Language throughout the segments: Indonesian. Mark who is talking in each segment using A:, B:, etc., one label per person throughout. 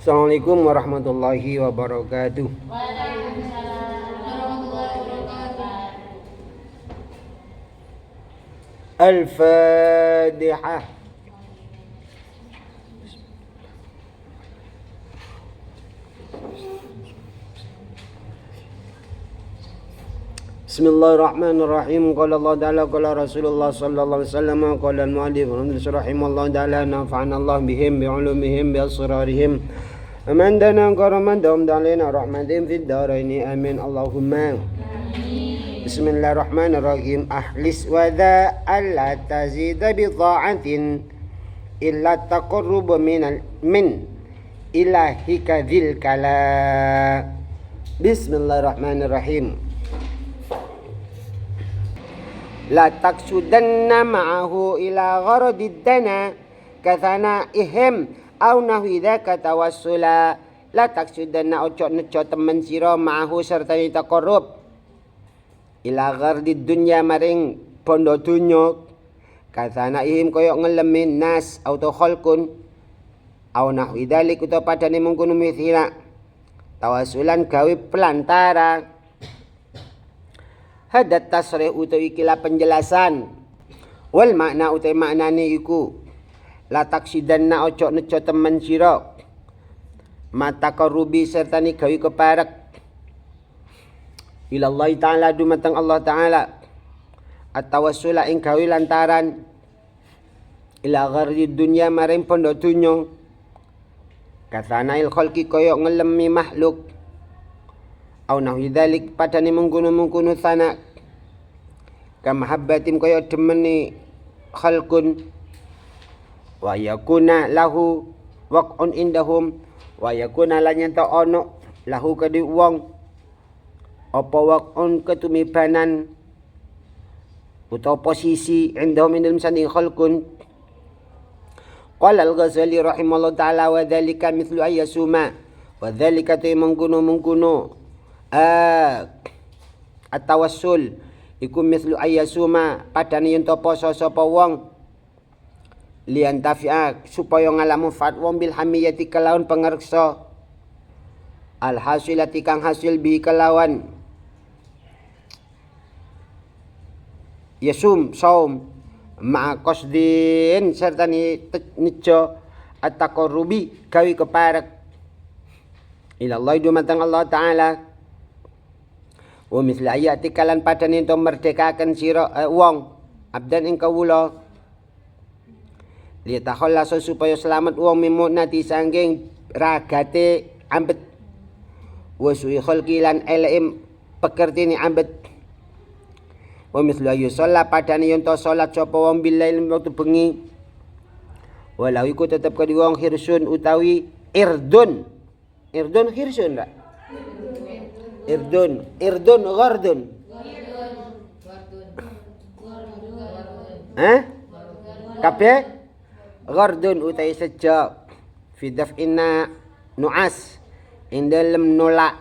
A: Assalamualaikum warahmatullahi wabarakatuh.
B: Waalaikumsalam warahmatullahi wabarakatuh.
A: Al-Fatihah. Bismillahirrahmanirrahim. Qala Allah Ta'ala qala Rasulullah sallallahu alaihi wasallam qala al-mu'allif rahimallahu ta'ala nafa'ana Allah bihim bi'ulumihim bi'asrarihim. Aman dana qaraman dam dalina rahmatin fid daraini amin Allahumma. Bismillahirrahmanirrahim. Ahlis wa dha alla tazida bi ta'atin illa taqarrub min ilahika dzil kala. Bismillahirrahmanirrahim. La taksudanna ma'ahu ila gharadid dana kathana'ihim aw nahwi dzaka tawassula. La taksudanna ojo nejo temen sira ma'ahu serta taqarrub ila gharadid dunya maring bondo dunya kathana'ihim kaya ngelemin nas auto khalqun aw nahwi dzalik utawa padane mengkono mithila tawassulan gawe pelantara. Hadat tasrih utawi kila penjelasan wal makna utawi maknane iku la taksidanna ojo nejo temen sira mata karubi serta ni gawe keparek ilallahi ta'ala dumateng Allah ta'ala at-tawassula ing gawe lantaran ila ghardi dunya maring pondok dunya kathanail khalqi kaya ngelemi makhluk au nahwi dzalik padane mengkono-mengkono sana kamahabbatim kaya demeni khalqun wa yakuna lahu waq'un indahum wa yakuna lan yen ono lahu kadi wong apa waq'un ketumibanan utawa posisi indahum indal sanding khalqun. Qala al-Ghazali rahimallahu ta'ala wa dzalika mithlu ayyasuma wa dzalika tu mengkono-mengkono at-tawassul iku mislu ayyasuma padane yen to poso sapa wong lian tafi'a supaya ngalamu fatwa bil hamiyati kelawan pangerksa al hasilati kang hasil bi kelawan yasum saum ma qasdin serta nijo at-taqarrubi gawe keparek ila Allah dumateng Allah ta'ala. Wa misla ayati kalan padane ento merdekaken sira wong abdan ing kawula li takhallasa supaya selamat wong mimunati sangking ragate ambet wa su'i khalqi lan elem pekertine ambet. Wa misla yusalla padane ento salat sapa wong bilail wektu bengi walau iku tetep kadi wong hirsun utawi irdun hirsun ra Irdun ghardun. Kabeh ghardun utai sejak fi daf'ina nu'as ing dalem nolak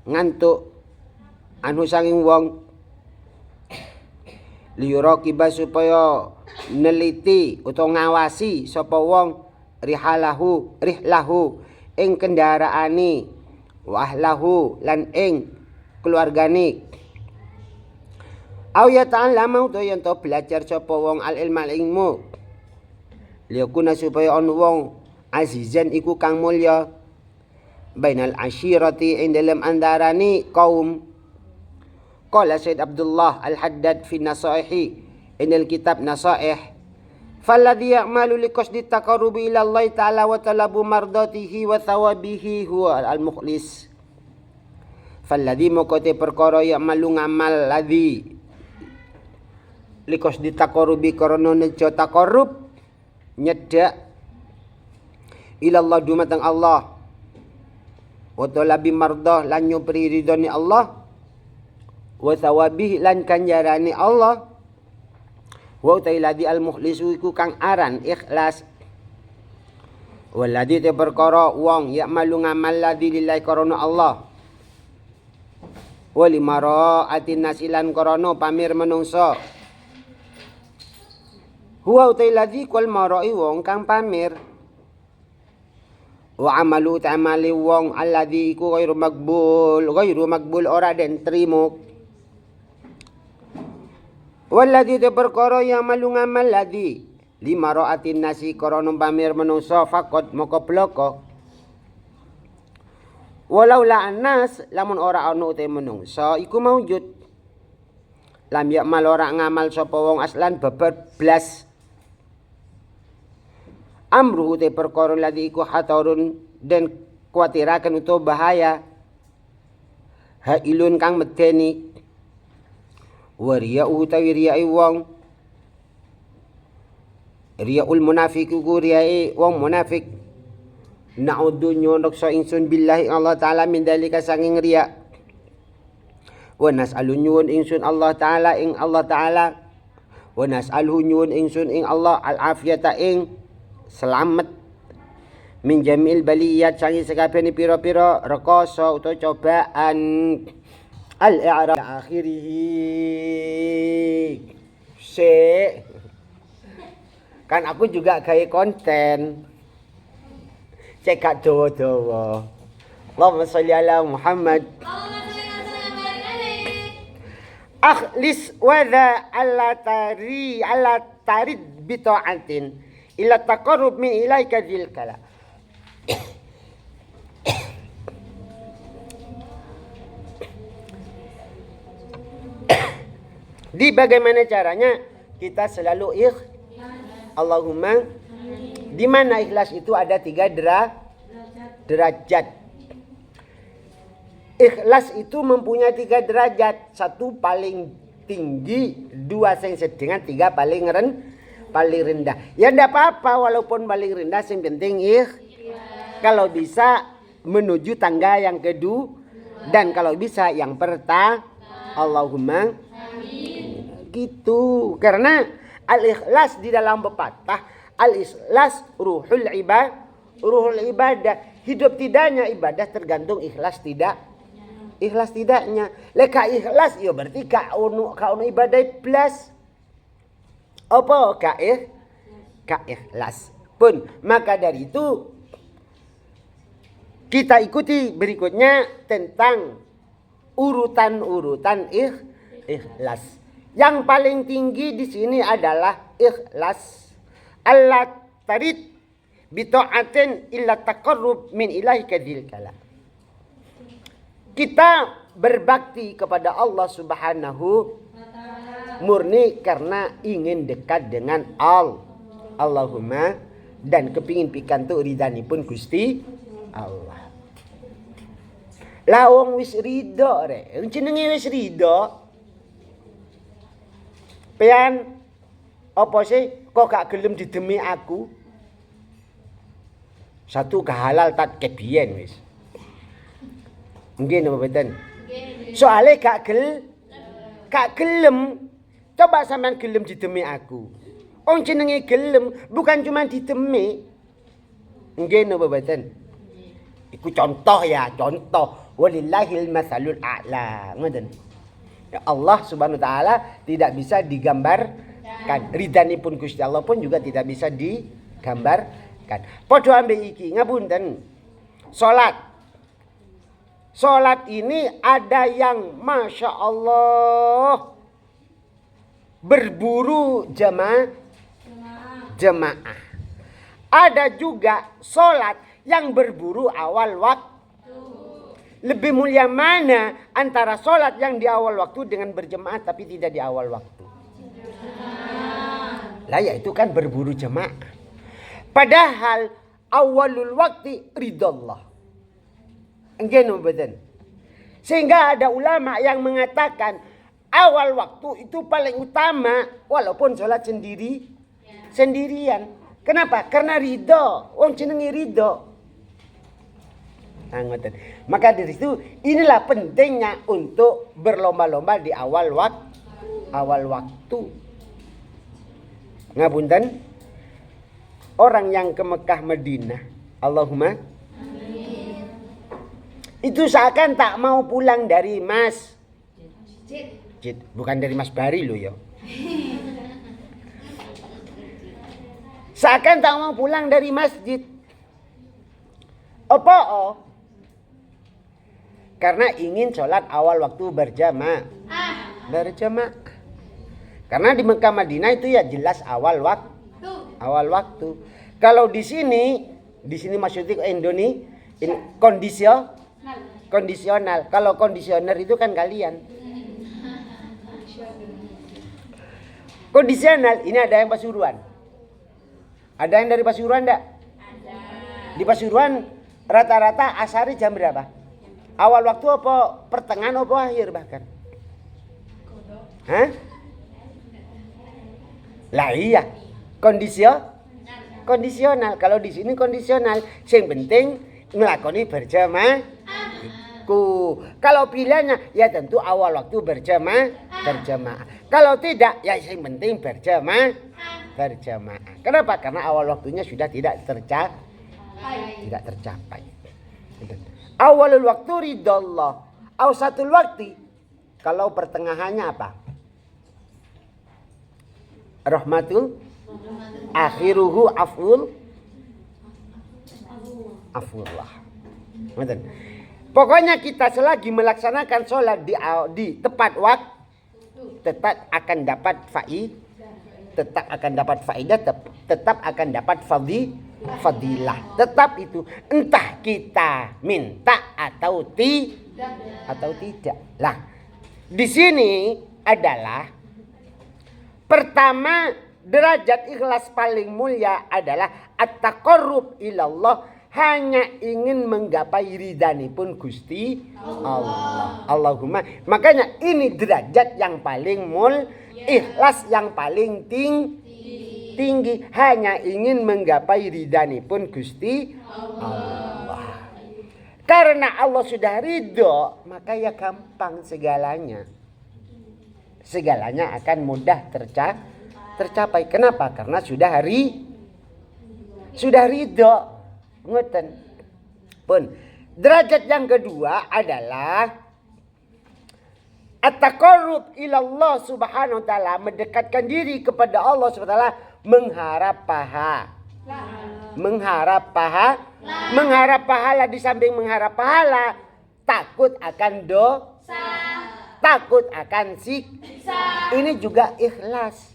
A: ngantuk anu sanging wong liyuraqiba supaya neliti utawa ngawasi sapa wong rihlahu ing kendaraane wa ahlahu lan ing keluargane au ya ta'allama utawa yen to belajar sapa wong al ilma ilmu liyakuna supaya on wong azizan iku kang mulya bainal ashirati ing dalam andarani kaum. Qala Said Abdullah Al-Haddad fi Nasaihi inal kitab Nasaih falladhi ya'malu liqasdi taqarrubi ila Allah ta'ala wa talabu mardatihi wa thawabihi huwa al-mukhlis. Falladhi mokote perkara ya'malu ngamal ladhi liqasdi taqarrubi karana nejo taqarrub nyedak ila Allah dumateng Allah wa talabi mardah lan nyupri ridhone Allah wa thawabihi lan kanjarane Allah. Wa utailadi al-mukhlisu iku kang aran ikhlas. Waladi te perkara wong ya malu ngamal ladzi lillahi karana Allah. Wa limara atin nasilan karana pamir menungso. Huwa utailadi kul marai wong kang pamir Wa amalu ta'amali wong alladhi iku ghairu magbul ora den trimo. Walladhi te perkara yang malu ngamal ladhi lima ra'atin nasi korona pamir menungso fakot moko bloko. Walau la anas lamun ora ana te menungso iku maujud. Lam yakmal ora ngamal sapa wong aslan babar blas. Amruhu te perkara ladhi iku hatarun dan kuatiraken utawa bahaya. Hailun kang medeni. Waria utawi riyae wong. Riyaul munafiq ku riyae wong munafik. Na'udhu nyondok so ingsun billahi Allah ta'ala min dalika sanging riya. Wa nas'alu nyuwun ingsun Allah ta'ala ing Allah ta'ala. Wa nas'alu nyuwun ingsun ing Allah al-afiyata ing selamat min jamil baliyat sangi sekabehane pira-pira rekoso utawa cobaan al-i'rab akhirih kan aku juga gawe konten cek gak dawa-dawa. Allahumma sholli ala Muhammad. Akhlis wadha ala tarid bita'atin ila taqarrub min ilaika dzil kala. Di bagaimana caranya kita selalu Allahumma di mana ikhlas itu ada 3 derajat. Ikhlas itu mempunyai 3 derajat. 1 paling tinggi, 2 yang sedang, 3 paling rendah. Ya enggak apa-apa walaupun paling rendah, yang penting kalau bisa menuju tangga yang kedua dan kalau bisa yang pertama. Allahumma amin. Gitu. Karena al-ikhlas di dalam pepatah, al-ikhlas ruhul ibadah. Hidup tidaknya ibadah tergantung ikhlas tidaknya. Leka ikhlas ya berarti ka ono ibadah plus. Apa ka ikhlas pun. Maka dari itu kita ikuti berikutnya tentang urutan ikhlas. Yang paling tinggi di sini adalah ikhlas. Allah tarid bita'atin illa taqarrub min ilaika dzil kala. Kita berbakti kepada Allah Subhanahu murni karena ingin dekat dengan Allahumma dan kepingin pikantuk ridhanipun Gusti Allah. Lah wong wis ridho rek, jenenge wis ridho. Pian apa sih kok gak gelem didemi aku? Satu kehalal tak kebiyen wis. Nggih napa mboten? Soale gak gelem. Coba sampean gelem didemi aku. Wong jenenge gelem bukan cuma didemi. Nggih napa mboten? Iku contoh ya, contoh. Walillahil matsalul a'la. Ngoten. Ya Allah Subhanahu wa taala tidak bisa digambarkan. Ridhanipun Gusti Allah pun juga tidak bisa digambarkan. Padha ambek iki, ngapunten. Salat ini ada yang Masya Allah berburu jemaah. Ada juga salat yang berburu awal waktu. Lebih mulia mana antara salat yang di awal waktu dengan berjemaah tapi tidak di awal waktu? Lah ya itu kan berburu jemaah. Padahal awalul waktu ridallah. Nggih mboten. Sehingga ada ulama yang mengatakan awal waktu itu paling utama walaupun salat sendirian. Kenapa? Karena ridho. Wong jenenge ridho. Maka dari itu inilah pentingnya untuk berlomba-lomba di awal waktu. Ngapunten. Orang yang ke Mekah Madinah, Allahumma amin. Itu seakan tak mau pulang dari masjid. Bukan dari Mas Bari lo ya. Seakan tak mau pulang dari masjid. Apa? Karena ingin sholat awal waktu berjamaah. Karena di Mekah Madinah itu ya jelas awal waktu. Kalau di sini maksudnya Indonesia kondisional. Kalau kondisioner itu kan kalian. Kondisional ini ada yang Pasuruan. Ada yang dari Pasuruan enggak? Ada. Di Pasuruan rata-rata asari jam berapa? Awal waktu apa? Pertengahan apa akhir bahkan? Hah? Lah iya. Kondisional. Kalau di sini kondisional. Yang penting ngelakoni berjamaah. Kalau pilihannya ya tentu awal waktu berjamaah. Kalau tidak ya yang penting berjamaah. Kenapa? Karena awal waktunya sudah tidak tercapai. Awalul waktu ridallah. Awsatul waktu. Kalau pertengahannya apa? Rahmatul. Akhiruhu afullah. Pokoknya kita selagi melaksanakan sholat di tepat waktu, tetap akan dapat tetap akan dapat faidah, tetap akan dapat fadilah. Tetap itu entah kita minta atau tidak. Lah, di sini adalah pertama derajat ikhlas paling mulia adalah at-taqarrub ilallah, hanya ingin menggapai ridhanipun Gusti Allah. Allahumma. Makanya ini derajat yang paling ikhlas yang paling tinggi, hanya ingin menggapai ridhanipun Gusti Allah. Karena Allah sudah ridho, maka ya gampang segalanya. Segalanya akan mudah tercapai. Kenapa? Karena sudah ridho. Ngoten. Pun derajat yang kedua adalah at-taqarrub ilallah subhanahu wa ta'ala, mendekatkan diri kepada Allah subhanahu wa ta'ala, mengharap pahala. Di samping mengharap pahala, takut akan dosa, takut akan siksa. Ini juga ikhlas.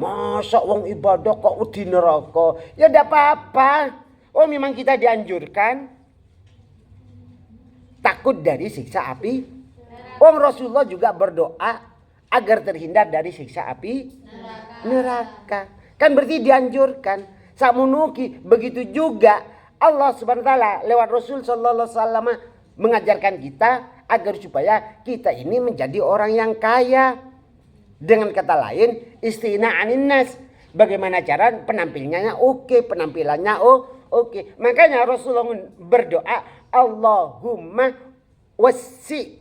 A: Masa wong ibadah kok di neraka? Ya tidak apa-apa. Oh memang kita dianjurkan takut dari siksa api. Wong Rasulullah juga berdoa agar terhindar dari siksa api neraka. Kan berarti dianjurkan. Samunuki begitu juga Allah Subhanahu wa taala lewat Rasul sallallahu alaihi wasallam mengajarkan kita agar supaya kita ini menjadi orang yang kaya. Dengan kata lain, istina'anin nas. Bagaimana cara penampilannya penampilannya oke. Makanya Rasulullah berdoa, Allahumma wasi'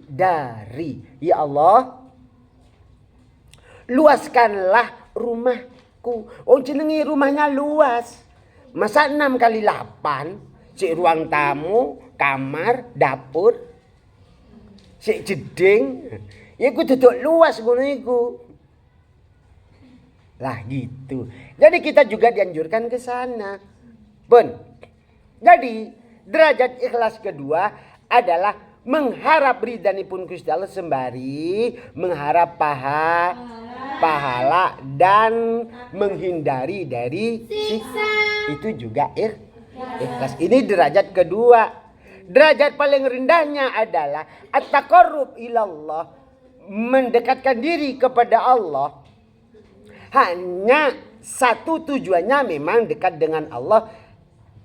A: dari. Ya Allah, luaskanlah rumahku. Oh jenengi rumahnya luas. Masa 6 kali 8? Si ruang tamu, kamar, dapur, si jeding. Ya ku duduk luas ngono iku. Lah gitu. Jadi kita juga dianjurkan ke sana. Pun. Jadi derajat ikhlas kedua adalah mengharap ridhanipun Gusti Allah sembari mengharap pahala dan menghindari dari siksa. Itu juga ikhlas. Ini derajat kedua. Derajat paling rendahnya adalah at-taqarrub ilallah, mendekatkan diri kepada Allah. Hanya satu tujuannya memang dekat dengan Allah.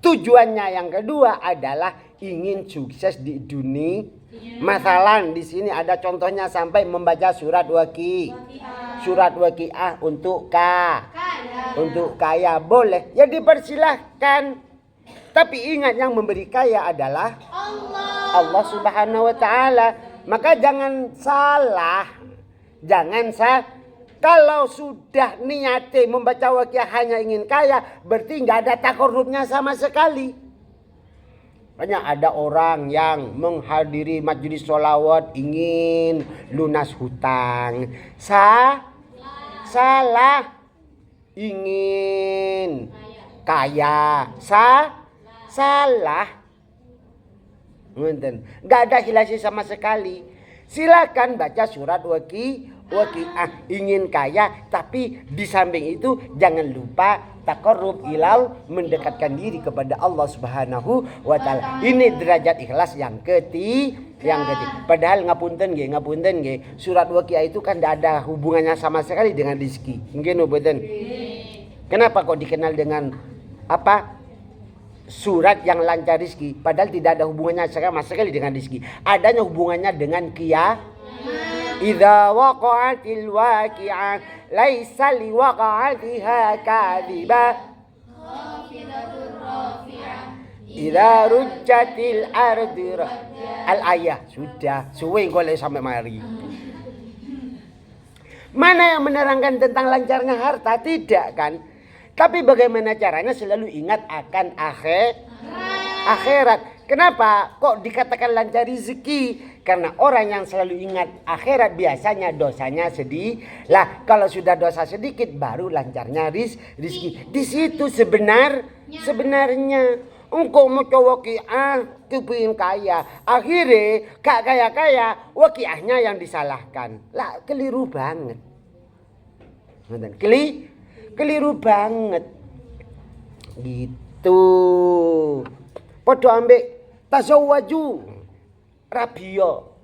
A: Tujuannya yang kedua adalah ingin sukses di dunia. Masalah di sini ada contohnya sampai membaca surat Waqiah untuk kaya boleh. Ya dipersilahkan. Tapi ingat yang memberi kaya adalah Allah Subhanahu wa taala. Maka jangan salah. Kalau sudah niatnya membaca Waqiah hanya ingin kaya, berarti nggak ada taqarrubnya sama sekali. Banyak ada orang yang menghadiri majelis sholawat ingin lunas hutang. Salah. Ingin kaya. salah. Nggak ada hilasi sama sekali. Silakan baca surat waqi'ah. Ingin kaya, tapi di samping itu jangan lupa taqarrub ilal, mendekatkan diri kepada Allah Subhanahu wa taala. Ini derajat ikhlas yang ketiga. Padahal ngapunten nggih, surat waqi'ah itu kan tidak ada hubungannya sama sekali dengan rizki. Mungkin mboten. Kenapa kok dikenal dengan apa? Surat yang lancar rizki, padahal tidak ada hubungannya sama sekali dengan rizki. Adanya hubungannya dengan idza waqa'atil waqi'ah laisa liwaqa'atiha kadhiba idza rujjatil ardu al-ayah. Sudah suwe golek sampai mari. Mana yang menerangkan tentang lancarnya harta? Tidak kan? Tapi bagaimana caranya selalu ingat akan akhirat. Kenapa kok dikatakan lancar rezeki? Karena orang yang selalu ingat akhirat biasanya dosanya sedih. Lah kalau sudah dosa sedikit baru lancarnya rezeki. Di situ sebenarnya engkau mau waqi'ah kepingin kaya, akhirnya gak kaya-kaya, waqi'ahnya yang disalahkan. Lah keliru banget. Keliru banget gitu. Podo ambek tazawwaju rabiyo.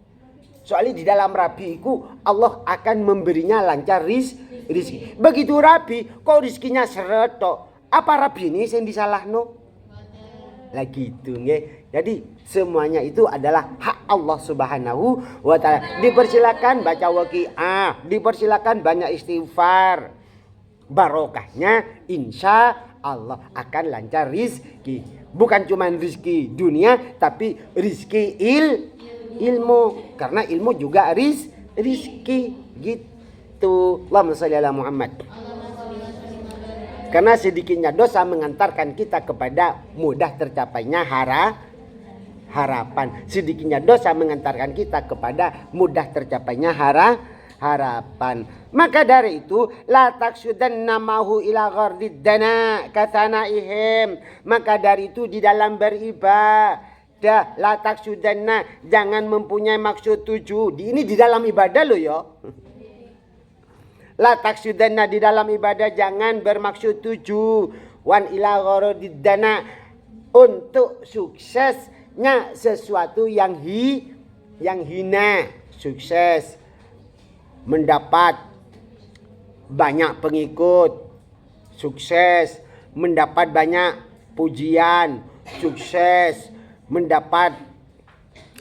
A: Soalnya di dalam rabi itu Allah akan memberinya lancar rizki. Begitu rabi kok rizkinya seretok, apa rabi ini yang disalahno? Lah gitu nggih. Jadi semuanya itu adalah hak Allah Subhanahu wa taala. Dipersilakan baca waqi'ah, dipersilakan banyak istighfar. Barokahnya insya Allah akan lancar rizki. Bukan cuma rizki dunia, tapi rizki ilmu. Karena ilmu juga rizki gitu. Allahumma shalli ala Muhammad. Karena sedikitnya dosa mengantarkan kita kepada mudah tercapainya harapan. Sedikitnya dosa mengantarkan kita kepada mudah tercapainya harapan. Maka dari itu la taksudanna mahu ila ghardid dana katanaihim. Maka dari itu di dalam beribadah la taksudanna, jangan mempunyai maksud tuju. Ini di dalam ibadah loh ya. La taksudanna, di dalam ibadah jangan bermaksud tuju. Wan ila ghardid dana, untuk suksesnya sesuatu yang hina. Sukses mendapat banyak pengikut, sukses mendapat banyak pujian, sukses mendapat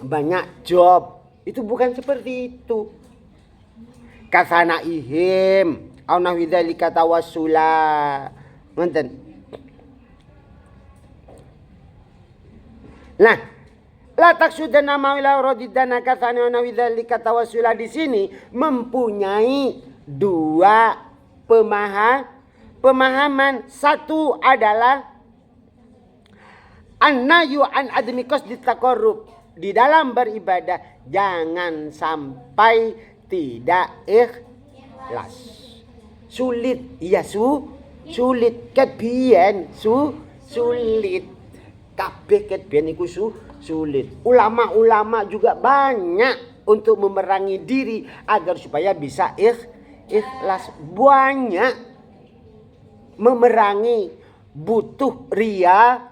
A: banyak job. Itu bukan seperti itu. Kasana ihim au nahwidzalika tawassula. Ngoten. Nah, la taksudanna ma ila radidana kasana wa nahwidzalika tawassula di sini mempunyai dua pemahaman. Satu adalah an-nahyu an admi qasdi taqarrub. Di dalam beribadah jangan sampai tidak ikhlas. Sulit, iya sulit ket biyen sulit. Kabeh ket biyen iku sulit. Ulama-ulama juga banyak untuk memerangi diri agar supaya bisa ikhlas. Banyak memerangi, butuh riyadhah,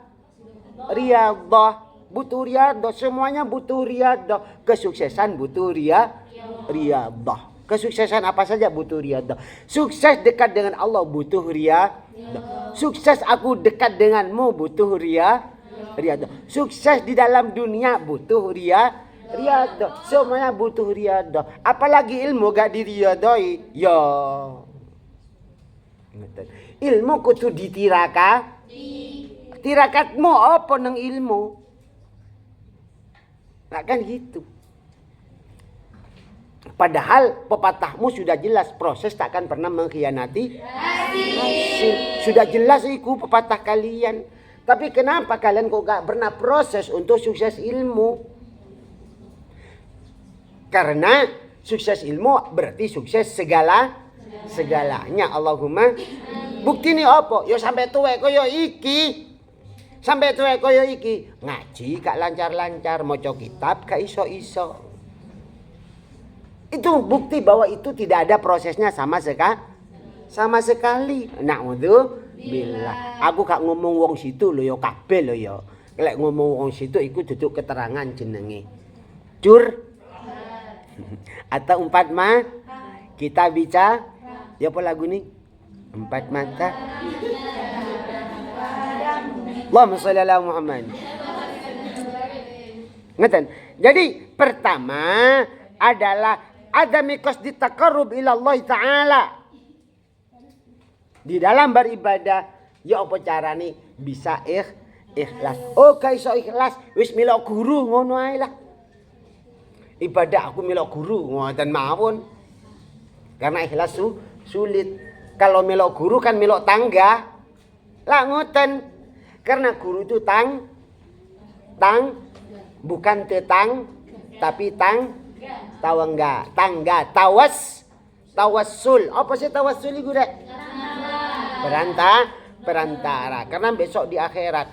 A: butuh riyadhah, semuanya butuh riyadhah. Kesuksesan butuh riyadhah. Kesuksesan apa saja butuh riyadhah. Sukses dekat dengan Allah butuh riyadhah. Sukses aku dekat denganmu butuh riyadhah. Sukses di dalam dunia butuh riyadhah. Semuanya butuh riyadhah. Apalagi ilmu gak diriyadhai. Ya. Ilmu kudu tirakatmu apa nang ilmu? Nah kan gitu. Padahal pepatahmu sudah jelas, proses takkan pernah mengkhianati hasil. Sudah jelas itu pepatah kalian. Tapi kenapa kalian kok gak pernah proses untuk sukses ilmu? Karena sukses ilmu berarti sukses segalanya. Allahumma. Bukti ini apa? Yo sampai tuwek koyo iki. Sampai tuwek kaya iki, ngaji gak lancar-lancar, maca kitab gak iso-iso. Itu bukti bahwa itu tidak ada prosesnya sama sekali. Na'udzubillah. Aku gak ngomong wong situ lho ya kabeh lho ya. Lek ngomong wong situ iku duduk keterangan jenenge. Atau empat kita bicara. Ya apa lagu ni? Empat mata. Allahumma shalli ala Muhammad. Ngeten. Jadi pertama adalah adami qasdi taqarrub ila Allah Ta'ala. Di dalam beribadah, ya apa carane bisa ikhlas. Oh, gak iso ikhlas, wis milok guru ngono ae lah. Ibadah aku milok guru ngoten mawon. Karena ikhlas sulit. Kalau milok guru kan milok tangga. Lah ngoten. Karena guru itu tang bukan tetang tapi tangga, tawassul. Apa sih tawassul itu, Dek? Perantara. Karena besok di akhirat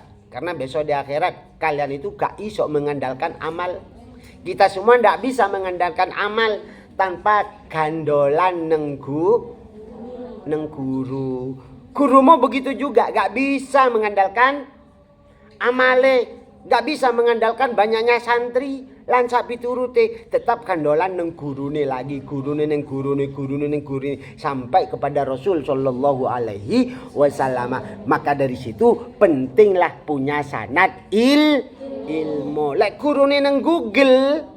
A: kalian itu gak iso mengandalkan amal. Kita semua ndak bisa mengandalkan amal tanpa gandolan neng guru. Guru mau begitu juga gak bisa mengandalkan amale, gak bisa mengandalkan banyaknya santri lan sak piturute, tetap gandolan neng gurune lagi, gurune sampai kepada Rasul sallallahu alaihi wasallam. Maka dari situ pentinglah punya sanad ilmu. Lek gurune neng Google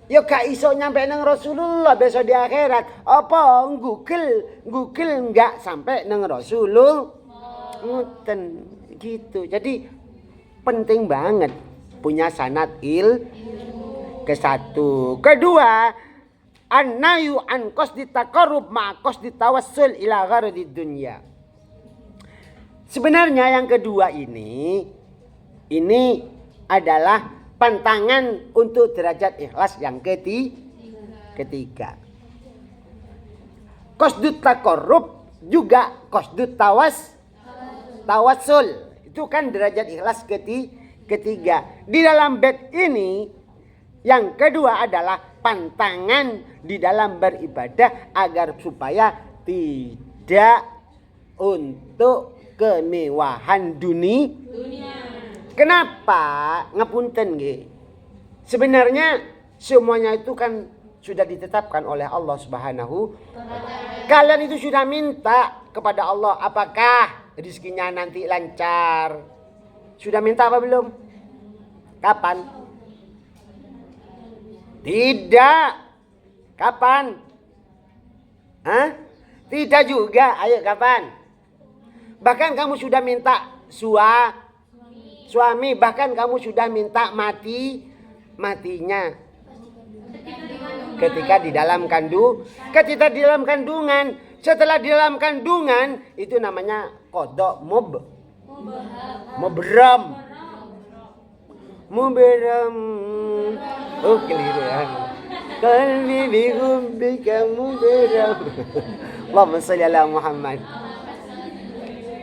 A: ya gak iso nyampe neng Rasulullah besok di akhirat. Apa Google enggak sampai neng Rasulullah. Ngoten gitu. Jadi penting banget punya sanad ke satu. Kedua, an-nahyu an qasdi taqarrub ma qasdi tawassul ila gharadid dunya. Sebenarnya yang kedua ini adalah pantangan untuk derajat ikhlas yang ketiga. Qasdut taqarrub juga qasdut tawassul. Itu kan derajat ikhlas ketiga. Di dalam bait ini yang kedua adalah pantangan di dalam beribadah agar supaya tidak untuk kemewahan dunia. Kenapa? Ngapunten nggih. Sebenarnya semuanya itu kan sudah ditetapkan oleh Allah Subhanahu. Kalian itu sudah minta kepada Allah apakah rezekinya nanti lancar. Sudah minta apa belum? Kapan? Tidak. Kapan? Tidak juga. Ayo kapan? Bahkan kamu sudah minta suami, bahkan kamu sudah minta matinya ketika di dalam kandungan. Setelah di dalam kandungan itu namanya qada mubram. Oh keliru ya. Qalbi bi hubbika mubram. Allahumma shalli ala Muhammad.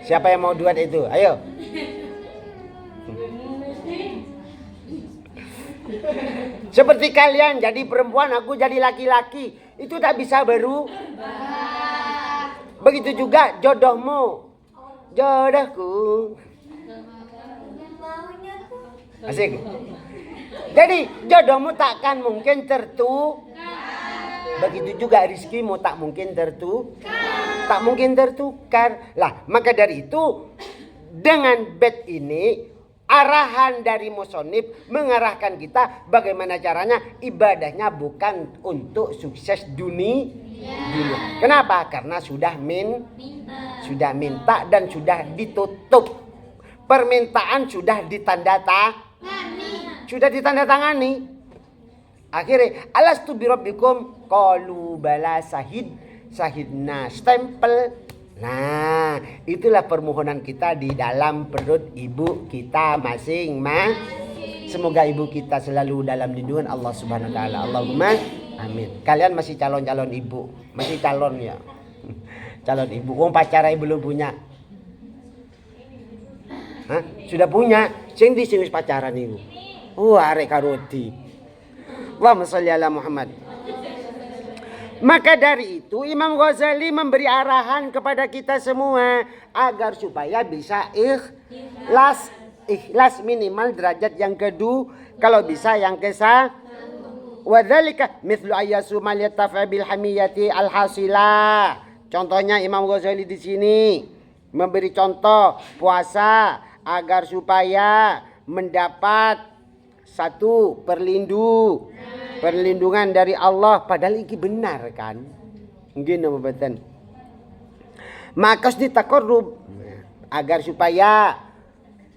A: Siapa yang mau duet itu? Ayo. Seperti kalian jadi perempuan, aku jadi laki-laki. Itu tak bisa begitu juga jodohmu. Jodohku. Asik. Jadi jodohmu takkan mungkin begitu juga rizkimu tak mungkin tertukar. Lah, maka dari itu dengan bait ini arahan dari musonif mengarahkan kita bagaimana caranya ibadahnya bukan untuk sukses dunia. Kenapa? Karena sudah minta dan sudah ditutup. Permintaan sudah ditandatangani. Akhirnya alastu birabbikum qalu bala sahidna stempel. Nah, itulah permohonan kita di dalam perut ibu kita masing-masing. Semoga ibu kita selalu dalam lindungan Allah Subhanahu wa taala. Allahumma amin. Kalian masih calon-calon ibu, masih calon ya. Calon ibu. Wong pacaran belum punya. Hah? Sudah punya. Sing ndi sing wis pacaran niku? Arek karodi. Allahumma sholli ala Muhammad. Maka dari itu Imam Ghazali memberi arahan kepada kita semua agar supaya bisa ikhlas minimal derajat yang kedua, kalau bisa yang ke-1. Wadzalika mithlu ayyasuma liyatafa bil hamiyati al hasila. Contohnya Imam Ghazali di sini memberi contoh puasa agar supaya mendapat satu perlindungan dari Allah, padahal ini benar kan? Nggih napa mboten? Makas ditaqarrub agar supaya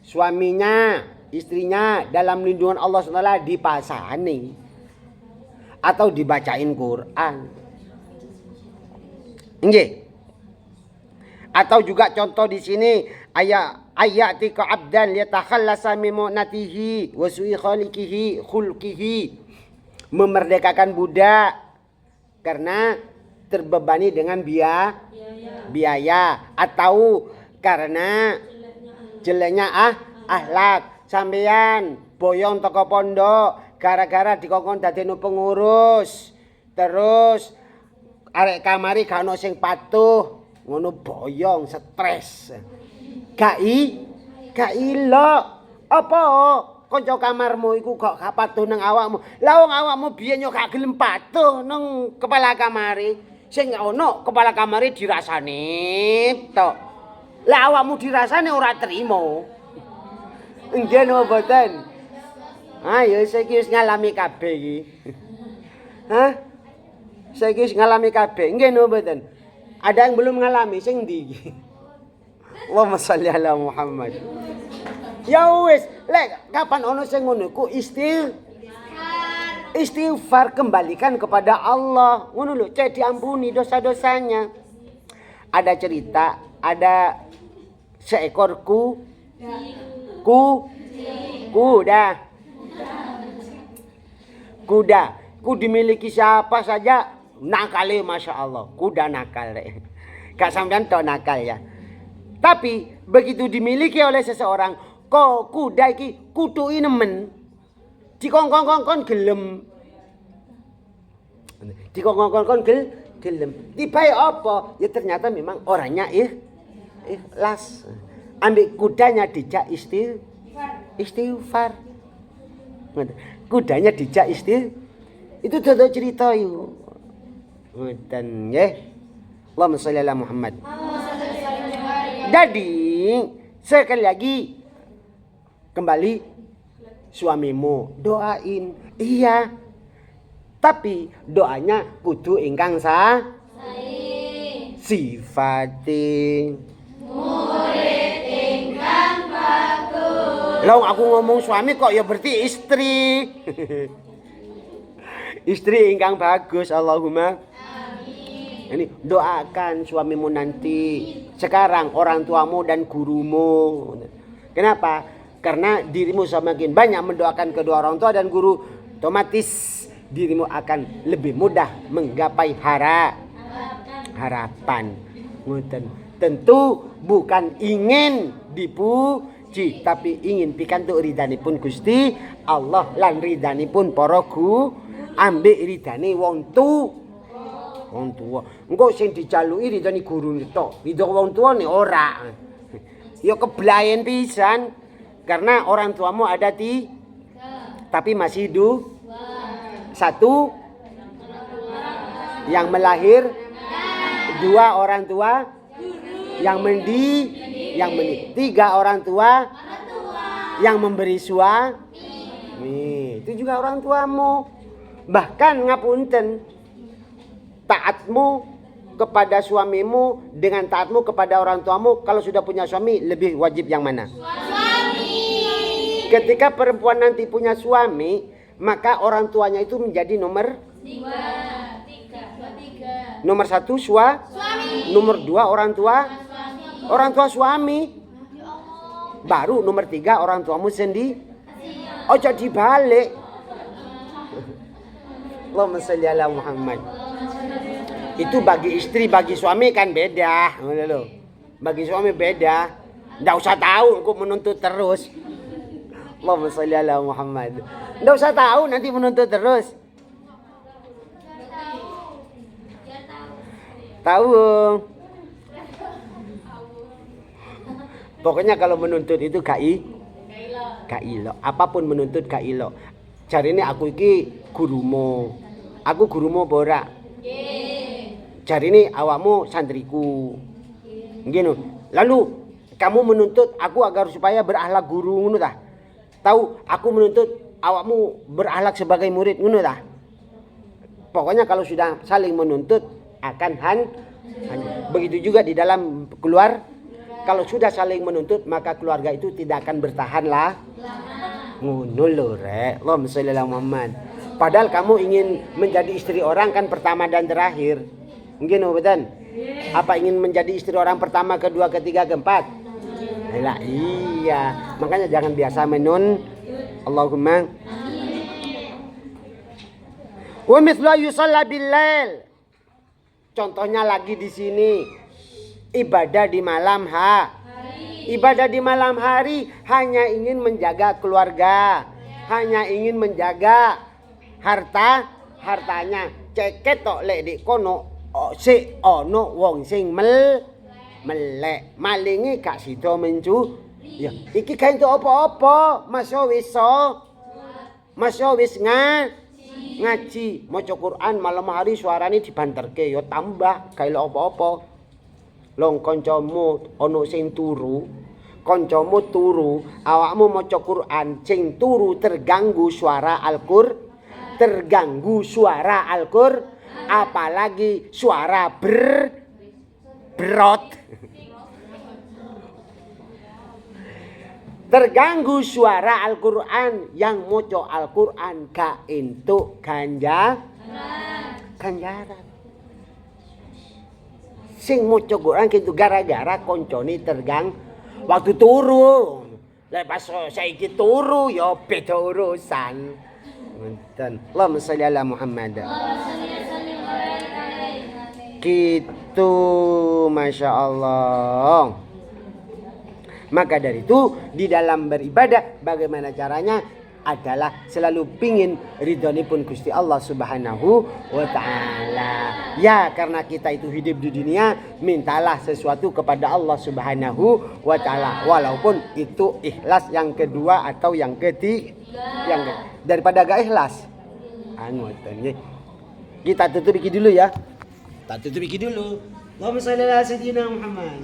A: suaminya, istrinya dalam lindungan Allah SWT dipasani atau dibacain Quran. Nggih. Atau juga contoh di sini ayatika abdan yatakhallasa min mu'natihi wa su'i khulqihi, memerdekakan budak karena terbebani dengan biaya atau karena jeleknya akhlak. Sampeyan boyong toko pondok gara-gara dikongkon dadekno pengurus, terus arek kamari gak ono sing patuh, ngono boyong stres. Gak ilo apa kanca kamarmu iku kok gak patuh nang awakmu. Lah wong awakmu biyen yo gak gelem patuh nang kepala kamari. Sing ono kepala kamari dirasani tok. Lah awakmu dirasani ora trimo. Nggih napa mboten? Ayo saiki wis ngalami kabeh iki. Hah? Saiki wis ngalami kabeh. Nggih napa mboten? Ada yang belum ngalami sing ndi iki? Allahumma sholli ala Muhammad. Ya wis, lek kapan ono sing ngono ku istighfar, kembalikan kepada Allah. Ngono lho, cek diampuni dosa-dosanya. Ada cerita, ada seekor kuda dimiliki siapa saja nakal, masya Allah. Kuda nakal deh. Gak sampean tok nakal ya. Tapi begitu dimiliki oleh seseorang, kok kuda iki kutuki nemen, dikongkon-kongkon gelem. Dikongkon-kongkon gelem. Tibae apa? Ya ternyata memang orangnya ikhlas. Ambil kudanya dijak istighfar. Kudanya dijak itu dodo cerita yuk. Dan nggih. Allahumma sholli ala Muhammad. Jadi sekali lagi kembali suamimu doain, iya. Tapi doanya kudu ingkang sifati murid ingkang bagus. Lah aku ngomong suami kok ya berarti istri. Istri ingkang bagus, Allahumma. Ini doakan suamimu nanti. Sekarang orang tuamu dan gurumu. Kenapa? Karena dirimu semakin banyak mendoakan kedua orang tua dan guru, otomatis dirimu akan lebih mudah menggapai harapan. Tentu bukan ingin dipuji, tapi ingin pikantuk ridhanipun Gusti Allah lan ridhanipun para guru, ambek ridhane wong tua. Engko sing dijaluki ridhane guru tok, ridho wong tuane ora. Ya keblayen pisan. Karena orang tuamu ada tapi masih hidup. Satu yang melahir, dua orang tua yang mendidik, tiga orang tua yang memberi suami. Itu juga orang tuamu. Bahkan ngapunten, taatmu kepada suamimu dengan taatmu kepada orang tuamu, kalau sudah punya suami lebih wajib yang mana? Ketika perempuan nanti punya suami, maka orang tuanya itu menjadi nomor 1 suami, nomor 2 orang tua suami, baru nomor 3 orang tuamu sendiri. Ojo dibalik. Allahumma sholli ala Muhammad. Itu bagi istri, bagi suami kan beda. Bagi suami beda. Nggak usah tahu kok menuntut terus. Allahumma sholli ala Muhammad. Nggak usah tahu nanti menuntut terus. Tahu. Pokoknya kalau menuntut itu gak ilo. Apapun menuntut gak ilo. Jarine aku iki gurumu. Aku gurumu apa ora? Jarine awakmu santriku. Ngene. Lalu kamu menuntut aku agar supaya berakhlak guru ngono ta? Tahu aku menuntut awakmu berakhlak sebagai murid ngono ta? Pokoknya kalau sudah saling menuntut akan begitu juga di dalam kalau sudah saling menuntut maka keluarga itu tidak akan bertahan lah. Ngono lho rek. Allahumma sholli ala Muhammad. Padahal kamu ingin menjadi istri orang kan pertama dan terakhir. Mungkin betul? Apa ingin menjadi istri orang pertama, kedua, ketiga, keempat? Lah iya. Makanya jangan biasa Allahumma. Wa mithlu yusalla bil-lail. Contohnya lagi di sini. Ibadah di malam hari. Ibadah di malam hari hanya ingin menjaga keluarga, hanya ingin menjaga hartanya. Ceket tok lek dik kono sik ono wong sing melek. Malinge gak sida mencu. Ya, iki gak entuk apa-apa, masya wis ngaji, maca Quran malam hari suarane dibanterke ya tambah gak ilo apa-apa. Long kancamu ana sing turu, awakmu maca Quran sing turu terganggu suara Al-Qur'an, apalagi suara berot. Terganggu suara Al-Qur'an, yang maca Al-Qur'an gak entuk ganjaran. Sing maca Quran gitu gara-gara koncone tergang waktu turu. Lah pas saiki turu ya beda urusan. Ngoten. Allahumma sholli ala Muhammad. Gitu, masya Allah. Maka dari itu di dalam beribadah bagaimana caranya adalah selalu pingin ridhonipun Gusti Allah Subhanahu wa ta'ala. Ya karena kita itu hidup di dunia, mintalah sesuatu kepada Allah Subhanahu wa ta'ala. Walaupun itu ikhlas yang kedua atau yang ketiga. Daripada gak ikhlas. Kita tutup iki dulu ya. Allahumma shalli ala sayyidina Muhammad.